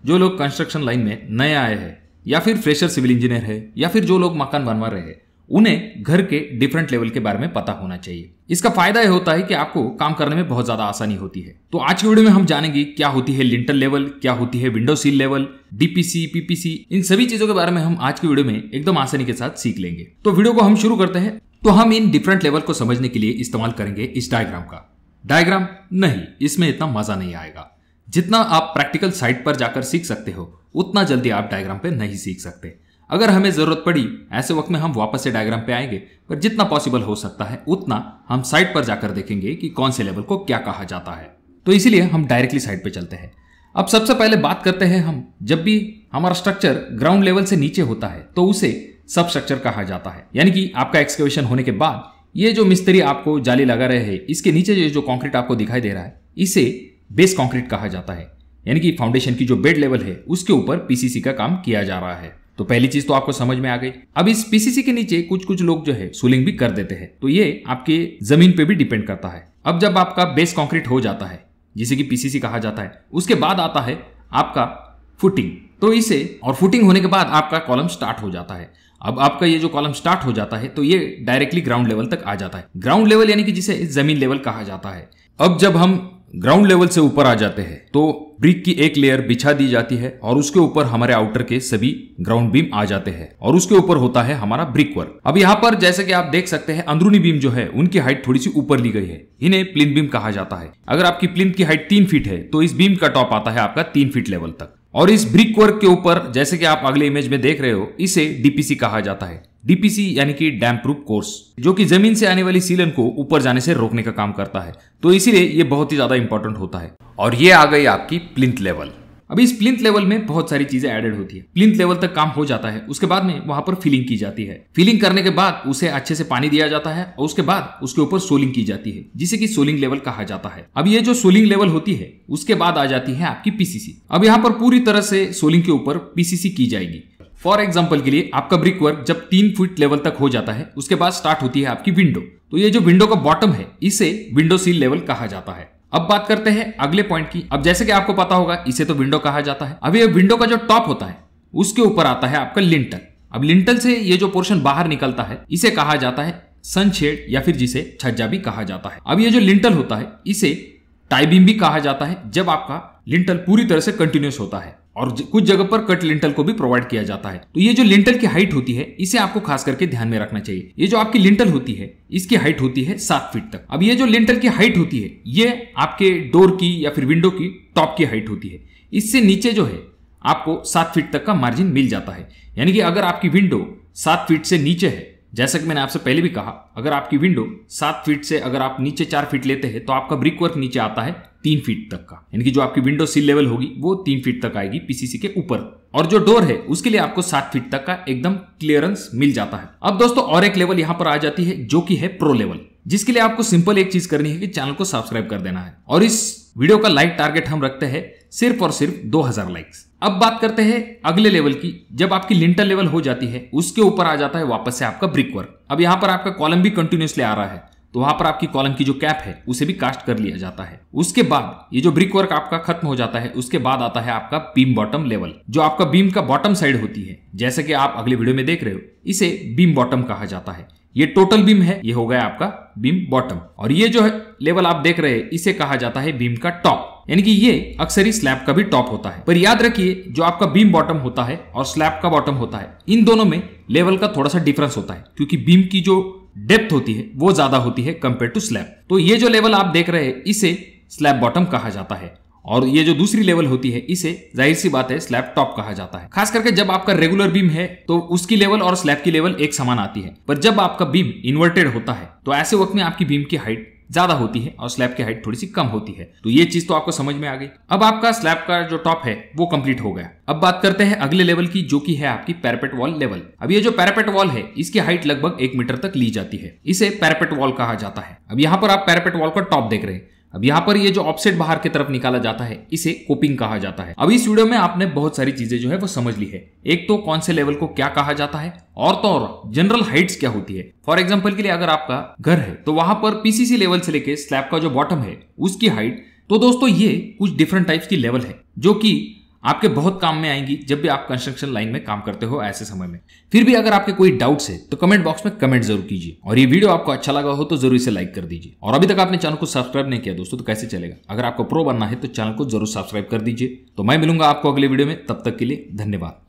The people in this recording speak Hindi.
जो लोग कंस्ट्रक्शन लाइन में नए आए हैं या फिर फ्रेशर सिविल इंजीनियर है या फिर जो लोग मकान बनवा रहे हैं, उन्हें घर के डिफरेंट लेवल के बारे में पता होना चाहिए। इसका फायदा यह होता है कि आपको काम करने में बहुत ज्यादा आसानी होती है। तो आज की वीडियो में हम जानेंगे क्या होती है लिंटल लेवल, क्या होती है window sill level, DPC, PPC, इन सभी चीजों के बारे में हम आज की वीडियो में एकदम आसानी के साथ सीख लेंगे। तो वीडियो को हम शुरू करते हैं। तो हम इन डिफरेंट लेवल को समझने के लिए इस्तेमाल करेंगे इस डायग्राम का। डायग्राम नहीं, इसमें इतना मजा नहीं आएगा। जितना आप प्रैक्टिकल साइट पर जाकर सीख सकते हो उतना जल्दी आप डायग्राम पे नहीं सीख सकते। अगर हमें जरूरत पड़ी ऐसे वक्त में हम वापस से डायग्राम पे आएंगे, पर जितना पॉसिबल हो सकता है उतना हम साइट पर जाकर देखेंगे कि कौन से लेवल को क्या कहा जाता है। तो इसीलिए हम डायरेक्टली साइट पे चलते हैं। अब सबसे पहले बात करते हैं हम, जब भी हमारा स्ट्रक्चर ग्राउंड लेवल से नीचे होता है तो उसे सब स्ट्रक्चर कहा जाता है। यानी कि आपका एक्सकेवेशन होने के बाद ये जो मिस्त्री आपको जाली लगा रहे हैं, इसके नीचे जो कंक्रीट आपको दिखाई दे रहा है, इसे बेस कंक्रीट कहा जाता है। यानी कि फाउंडेशन की जो बेड लेवल है उसके ऊपर पीसीसी का काम किया जा रहा है। तो पहली चीज तो आपको समझ में आ गई। अब इस पीसीसी के नीचे कुछ लोग जो है सोलिंग भी कर देते हैं, तो ये आपके जमीन पे भी डिपेंड करता है। अब जब आपका बेस कंक्रीट हो जाता है, जिसे कि पीसीसी कहा जाता है, उसके बाद आता है आपका फुटिंग। तो इसे और फुटिंग होने के बाद आपका कॉलम स्टार्ट हो जाता है। अब आपका ये जो कॉलम स्टार्ट हो जाता है तो ये डायरेक्टली ग्राउंड लेवल तक आ जाता है। ग्राउंड लेवल यानी कि जिसे जमीन लेवल कहा जाता है। अब जब हम ग्राउंड लेवल से ऊपर आ जाते हैं तो ब्रिक की एक लेयर बिछा दी जाती है और उसके ऊपर हमारे आउटर के सभी ग्राउंड बीम आ जाते हैं और उसके ऊपर होता है हमारा ब्रिक वर्क। अब यहाँ पर जैसे कि आप देख सकते हैं, अंदरूनी बीम जो है उनकी हाइट थोड़ी सी ऊपर ली गई है। इन्हें प्लिंथ बीम कहा जाता है। अगर आपकी प्लिंथ की हाइट 3 फीट है तो इस बीम का टॉप आता है आपका 3 फीट लेवल तक। और इस ब्रिक वर्क के ऊपर, जैसे कि आप अगले इमेज में देख रहे हो, इसे डीपीसी कहा जाता है। डीपीसी यानी कि डैम प्रूफ कोर्स, जो कि जमीन से आने वाली सीलन को ऊपर जाने से रोकने का काम करता है। तो इसीलिए ये बहुत ही ज्यादा इंपॉर्टेंट होता है। और ये आ गई आपकी प्लिंथ लेवल। अब इस प्लिंथ लेवल में बहुत सारी चीजें एडेड होती है। प्लिंथ लेवल तक काम हो जाता है, उसके बाद में वहां पर फिलिंग की जाती है। फिलिंग करने के बाद उसे अच्छे से पानी दिया जाता है और उसके बाद उसके ऊपर सोलिंग की जाती है, जिसे कि सोलिंग लेवल कहा जाता है। अब ये जो सोलिंग लेवल होती है उसके बाद आ जाती है आपकी पीसीसी। अब यहाँ पर पूरी तरह से सोलिंग के ऊपर पीसीसी की जाएगी। फॉर एग्जाम्पल के लिए आपका ब्रिक वर्क जब 3 फीट लेवल तक हो जाता है, उसके बाद स्टार्ट होती है आपकी विंडो। तो ये जो विंडो का बॉटम है इसे विंडो सील लेवल कहा जाता है। अब बात करते हैं अगले पॉइंट की। अब जैसे कि आपको पता होगा, इसे तो विंडो कहा जाता है। अब ये विंडो का जो टॉप होता है उसके ऊपर आता है आपका लिंटल। अब लिंटल से ये जो पोर्शन बाहर निकलता है इसे कहा जाता है सनशेड या फिर जिसे छज्जा भी कहा जाता है। अब ये जो लिंटल होता है इसे टाई बीम भी कहा जाता है, जब आपका लिंटल पूरी तरह से कंटिन्यूस होता है और कुछ जगह पर कट लिंटल को भी प्रोवाइड किया जाता है। तो ये जो लिंटल की हाइट होती है इसे आपको खास करके ध्यान में रखना चाहिए। ये जो आपकी लिंटल होती है इसकी हाइट होती है 7 फीट तक। अब ये जो लिंटल की हाइट होती है ये आपके डोर की या फिर विंडो की टॉप की हाइट होती है। इससे नीचे जो है आपको 7 फीट तक का मार्जिन मिल जाता है। यानी कि अगर आपकी विंडो 7 फीट से नीचे है, जैसा कि मैंने आपसे पहले भी कहा, अगर आपकी विंडो 7 फीट से अगर आप नीचे 4 फीट लेते हैं तो आपका ब्रिक वर्क नीचे आता है 3 फीट तक का। यानी कि जो आपकी विंडो सील लेवल होगी वो 3 फीट तक आएगी पीसीसी के ऊपर। और जो डोर है उसके लिए आपको 7 फीट तक का एकदम क्लियरेंस मिल जाता है। अब दोस्तों और एक लेवल यहाँ पर आ जाती है जो कि है प्रो लेवल, जिसके लिए आपको सिंपल एक चीज करनी है कि चैनल को सब्सक्राइब कर देना है। और इस वीडियो का लाइक टारगेट हम रखते हैं सिर्फ और सिर्फ 2000 लाइक्स। अब बात करते हैं अगले लेवल की। जब आपकी लिंटल लेवल हो जाती है उसके ऊपर आ जाता है वापस से आपका ब्रिक वर्क। अब यहाँ पर आपका कॉलम भी कंटिन्यूसली आ रहा है, तो वहां पर आपकी कॉलम की जो कैप है उसे भी कास्ट कर लिया जाता है। उसके बाद ये जो ब्रिक वर्क आपका खत्म हो जाता है, उसके बाद आता है आपका बीम बॉटम लेवल, जो आपका बीम का बॉटम साइड होती है। जैसे कि आप अगले वीडियो में देख रहे हो, इसे बीम बॉटम कहा जाता है। ये टोटल बीम है, ये हो गया आपका बीम बॉटम। और ये जो है लेवल आप देख रहे हैं इसे कहा जाता है बीम का टॉप। यानी कि ये अक्सर ही स्लैब का भी टॉप होता है। पर याद रखिए, जो आपका बीम बॉटम होता है और स्लैब का बॉटम होता है, इन दोनों में लेवल का थोड़ा सा डिफरेंस होता है, क्योंकि बीम की जो डेप्थ होती है वो ज्यादा होती है कंपेयर टू स्लैब। तो ये जो लेवल आप देख रहे हैं इसे स्लैब बॉटम कहा जाता है। और ये जो दूसरी लेवल होती है इसे जाहिर सी बात है स्लैब टॉप कहा जाता है। खास करके जब आपका रेगुलर बीम है तो उसकी लेवल और स्लैब की लेवल एक समान आती है। पर जब आपका बीम इन्वर्टेड होता है तो ऐसे वक्त में आपकी बीम की हाइट ज्यादा होती है और स्लैब की हाइट थोड़ी सी कम होती है। तो ये चीज तो आपको समझ में आ गई। अब आपका स्लैब का जो टॉप है वो कंप्लीट हो गया। अब बात करते हैं अगले लेवल की, जो कि है आपकी पैरापेट वॉल लेवल। अब ये जो पैरापेट वॉल है इसकी हाइट लगभग 1 मीटर तक ली जाती है। इसे पैरापेट वॉल कहा जाता है। अब यहाँ पर आप पैरापेट वॉल का टॉप देख रहे हैं। अब यहाँ पर ये जो ऑफसेट बाहर की तरफ निकाला जाता है इसे कोपिंग कहा जाता है। अब इस वीडियो में आपने बहुत सारी चीजें जो है वो समझ ली है। एक तो कौन से लेवल को क्या कहा जाता है, और तो और जनरल हाइट्स क्या होती है। फॉर एग्जांपल के लिए अगर आपका घर है तो वहां पर पीसीसी लेवल से लेके स्लैब का जो बॉटम है उसकी हाइट, तो दोस्तों ये कुछ डिफरेंट टाइप्स की लेवल है जो कि आपके बहुत काम में आएंगी जब भी आप कंस्ट्रक्शन लाइन में काम करते हो ऐसे समय में। फिर भी अगर आपके कोई डाउट्स है तो कमेंट बॉक्स में कमेंट जरूर कीजिए, और ये वीडियो आपको अच्छा लगा हो तो जरूर इसे लाइक कर दीजिए। और अभी तक आपने चैनल को सब्सक्राइब नहीं किया दोस्तों तो कैसे चलेगा। अगर आपको प्रो बनना है तो चैनल को जरूर सब्सक्राइब कर दीजिए। तो मैं मिलूंगा आपको अगले वीडियो में, तब तक के लिए धन्यवाद।